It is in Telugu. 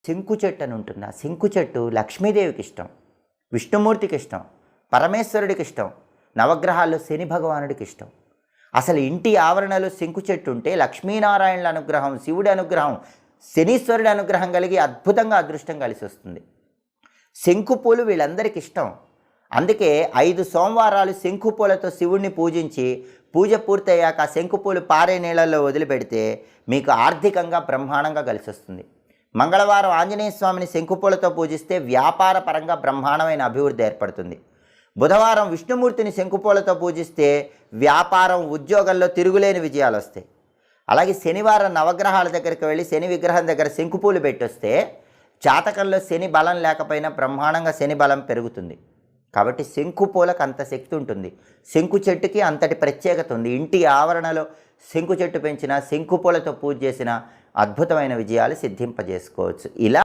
శంకు చెట్టు అని ఉంటుంది. ఆ శంకు చెట్టు లక్ష్మీదేవికి ఇష్టం, విష్ణుమూర్తికి ఇష్టం, పరమేశ్వరుడికి ఇష్టం, నవగ్రహాల్లో శని భగవానుడికి ఇష్టం. అసలు ఇంటి ఆవరణలో శంకు చెట్టు ఉంటే లక్ష్మీనారాయణుల అనుగ్రహం, శివుడి అనుగ్రహం, శనీశ్వరుడి అనుగ్రహం కలిగి అద్భుతంగా అదృష్టం కలిసి వస్తుంది. శంకు పూలు వీళ్ళందరికీ ఇష్టం. అందుకే 5 సోమవారాలు శంకు పూలతో శివుడిని పూజించి పూజ పూర్తయ్యాక ఆ శంకు పూలు పారే నీళ్ళల్లో వదిలిపెడితే మీకు ఆర్థికంగా బ్రహ్మాండంగా కలిసి వస్తుంది. మంగళవారం ఆంజనేయ స్వామిని శంకు పూలతో పూజిస్తే వ్యాపార పరంగా బ్రహ్మాండమైన అభివృద్ధి ఏర్పడుతుంది. బుధవారం విష్ణుమూర్తిని శంకుపూలతో పూజిస్తే వ్యాపారం, ఉద్యోగంలో తిరుగులేని విజయాలు వస్తాయి. అలాగే శనివారం నవగ్రహాల దగ్గరికి వెళ్ళి శని విగ్రహం దగ్గర శంకుపూలు పెట్టొస్తే జాతకంలో శని బలం లేకపోయినా బ్రహ్మాండంగా శని బలం పెరుగుతుంది. కాబట్టి శంకు పూలకు అంత శక్తి ఉంటుంది. శంకు చెట్టుకి అంతటి ప్రత్యేకత ఉంది. ఇంటి ఆవరణలో శంకు చెట్టు పెంచిన, శంకు పూలతో పూజ చేసిన అద్భుతమైన విజయాలు సిద్ధింపజేసుకోవచ్చు. ఇలా